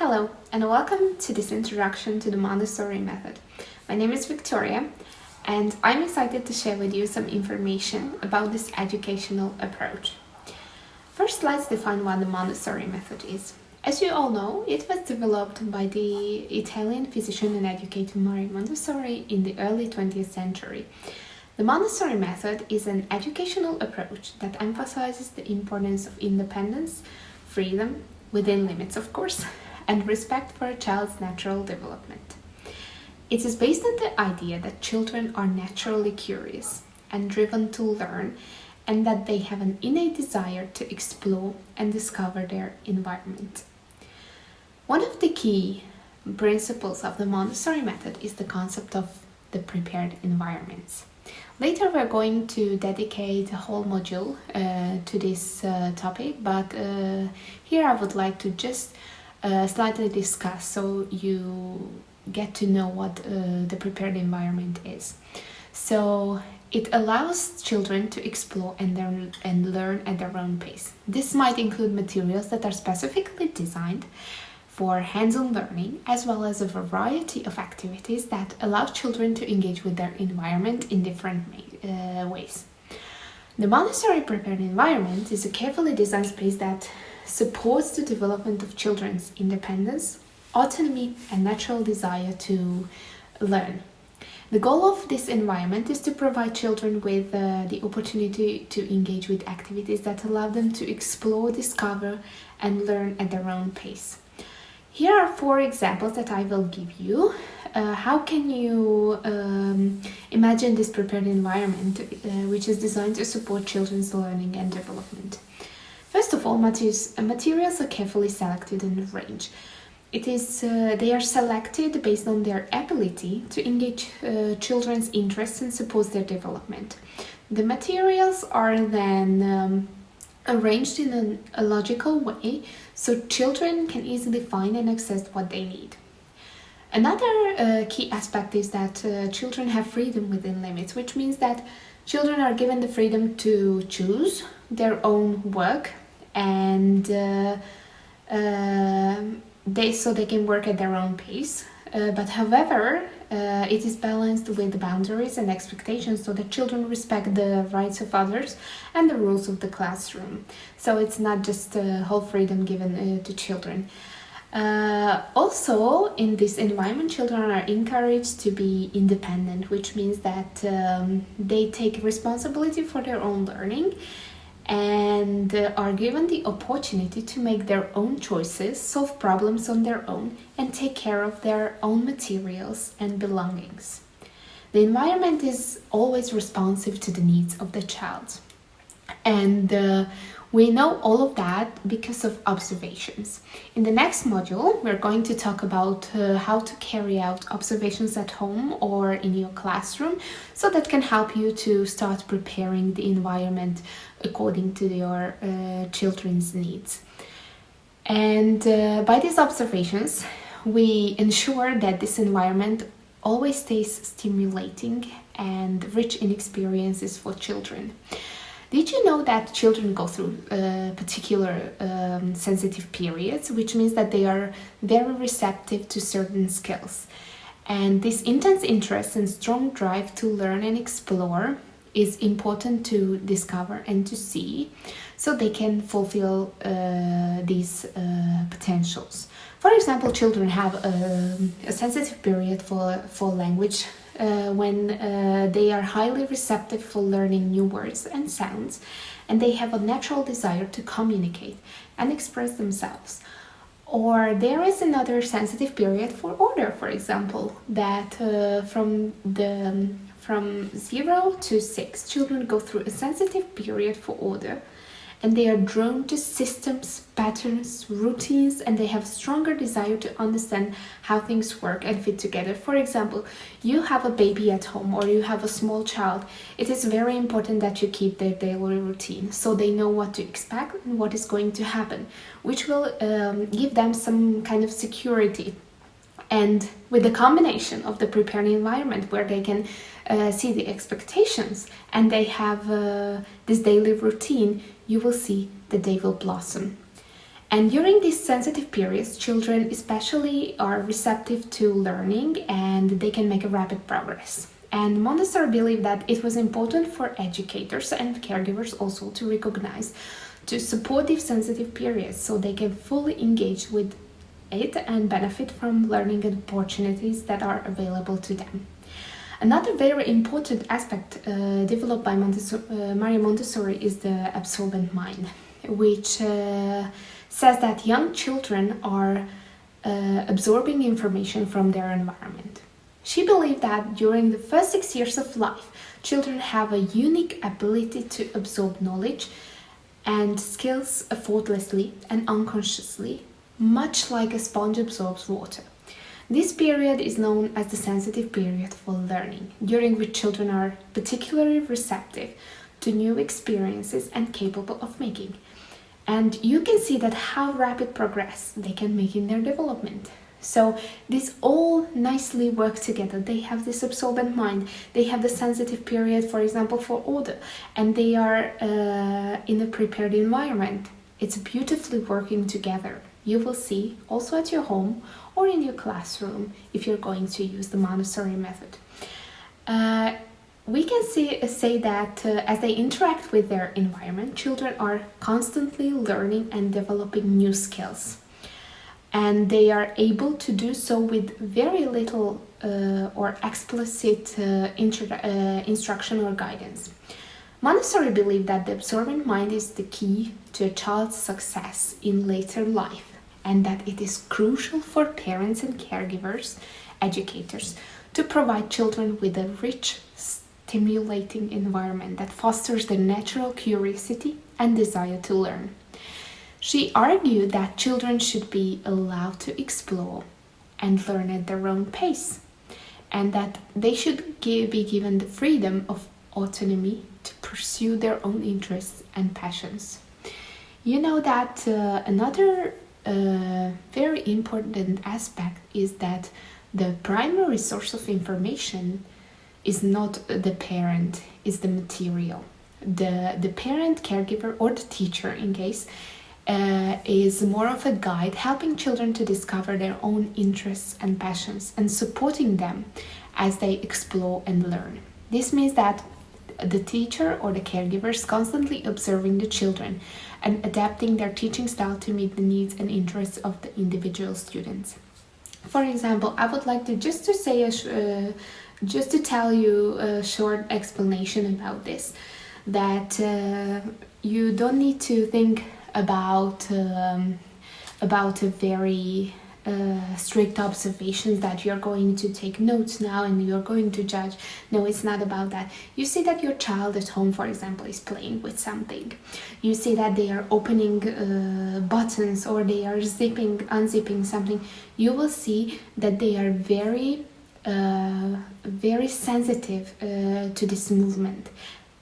Hello, and welcome to this introduction to the Montessori method. My name is Victoria, and I'm excited to share with you some information about this educational approach. First, let's define what the Montessori method is. As you all know, it was developed by the Italian physician and educator Mario Montessori in the early 20th century. The Montessori method is an educational approach that emphasizes the importance of independence, freedom, within limits of course, and respect for a child's natural development. It is based on the idea that children are naturally curious and driven to learn, and that they have an innate desire to explore and discover their environment. One of the key principles of the Montessori method is the concept of the prepared environments. Later we're going to dedicate a whole module to this topic, but here I would like to just slightly discuss so you get to know what the prepared environment is. So it allows children to explore and learn at their own pace. This might include materials that are specifically designed for hands-on learning, as well as a variety of activities that allow children to engage with their environment in different ways. The Montessori prepared environment is a carefully designed space that supports the development of children's independence, autonomy, and natural desire to learn. The goal of this environment is to provide children with the opportunity to engage with activities that allow them to explore, discover, and learn at their own pace. Here are 4 examples that I will give you. How can you imagine this prepared environment, which is designed to support children's learning and development? First of all, materials are carefully selected and arranged. They are selected based on their ability to engage children's interests and support their development. The materials are then arranged in a logical way so children can easily find and access what they need. Another key aspect is that children have freedom within limits, which means that children are given the freedom to choose their own work, and they can work at their own pace. But however, it is balanced with boundaries and expectations so that children respect the rights of others and the rules of the classroom. So it's not just whole freedom given to children. Also, in this environment, children are encouraged to be independent, which means that they take responsibility for their own learning and are given the opportunity to make their own choices, solve problems on their own, and take care of their own materials and belongings. The environment is always responsive to the needs of the child. And we know all of that because of observations. In the next module, we're going to talk about how to carry out observations at home or in your classroom, so that can help you to start preparing the environment according to your children's needs. And by these observations, we ensure that this environment always stays stimulating and rich in experiences for children. Did you know that children go through particular sensitive periods, which means that they are very receptive to certain skills? And this intense interest and strong drive to learn and explore is important to discover and to see, so they can fulfill these potentials. For example, children have a sensitive period for language when they are highly receptive for learning new words and sounds, and they have a natural desire to communicate and express themselves. Or there is another sensitive period for order, for example, that from 0 to 6, children go through a sensitive period for order, and they are drawn to systems, patterns, routines, and they have a stronger desire to understand how things work and fit together. For example, you have a baby at home or you have a small child. It is very important that you keep their daily routine so they know what to expect and what is going to happen, which will give them some kind of security. And with the combination of the prepared environment where they can see the expectations and they have this daily routine, you will see that they will blossom. And during these sensitive periods, children especially are receptive to learning and they can make a rapid progress. And Montessori believed that it was important for educators and caregivers also to recognize, to support these sensitive periods so they can fully engage with it and benefit from learning opportunities that are available to them. Another very important aspect developed by Maria Montessori is the absorbent mind, which says that young children are absorbing information from their environment. She believed that during the first 6 years of life, children have a unique ability to absorb knowledge and skills effortlessly and unconsciously, much like a sponge absorbs water. This period is known as the sensitive period for learning, during which children are particularly receptive to new experiences and capable of making. And you can see that how rapid progress they can make in their development. So these all nicely work together. They have this absorbent mind, they have the sensitive period, for example, for order, and they are in a prepared environment. It's beautifully working together. You will see also at your home or in your classroom if you're going to use the Montessori method. We can say that as they interact with their environment, children are constantly learning and developing new skills. And they are able to do so with very little or explicit instruction or guidance. Montessori believed that the absorbent mind is the key to a child's success in later life, and that it is crucial for parents and caregivers, educators, to provide children with a rich, stimulating environment that fosters their natural curiosity and desire to learn. She argued that children should be allowed to explore and learn at their own pace, and that they should be given the freedom of autonomy to pursue their own interests and passions. You know that another very important aspect is that the primary source of information is not the parent, is the material. The parent, caregiver, or the teacher, in case, is more of a guide, helping children to discover their own interests and passions and supporting them as they explore and learn. This means that the teacher or the caregiver is constantly observing the children and adapting their teaching style to meet the needs and interests of the individual students. For example, I would like to just to tell you a short explanation about this, that you don't need to think about a very strict observations that you're going to take notes now and you're going to judge. No, it's not about that. You see that your child at home, for example, is playing with something. You see that they are opening buttons or they are unzipping something. You will see that they are very sensitive to this movement.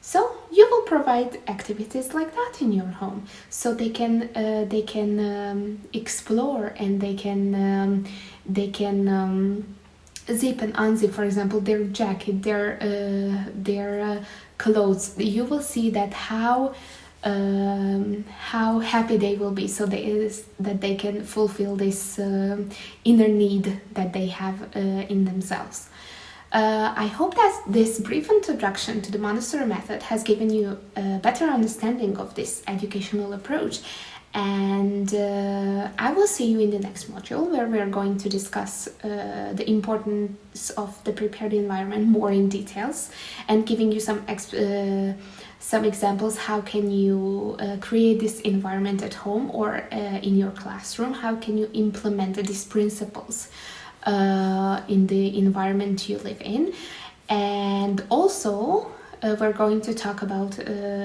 So you will provide activities like that in your home, so they can explore and they can zip and unzip, for example, their jacket, their clothes. You will see that how happy they will be, so that they can fulfill this inner need that they have in themselves. I hope that this brief introduction to the Montessori method has given you a better understanding of this educational approach, and I will see you in the next module where we are going to discuss the importance of the prepared environment more in details, and giving you some examples. How can you create this environment at home or in your classroom? How can you implement these principles in the environment you live in? And also we're going to talk about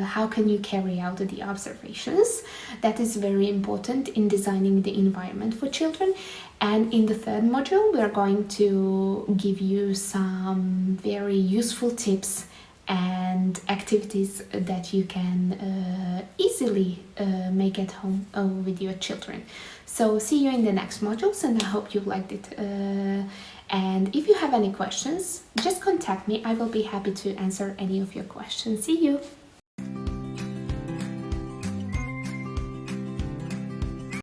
how can you carry out the observations. That is very important in designing the environment for children. And in the third module we are going to give you some very useful tips and activities that you can easily make at home with your children. So see you in the next modules, and I hope you liked it. And if you have any questions, just contact me. I will be happy to answer any of your questions. See you!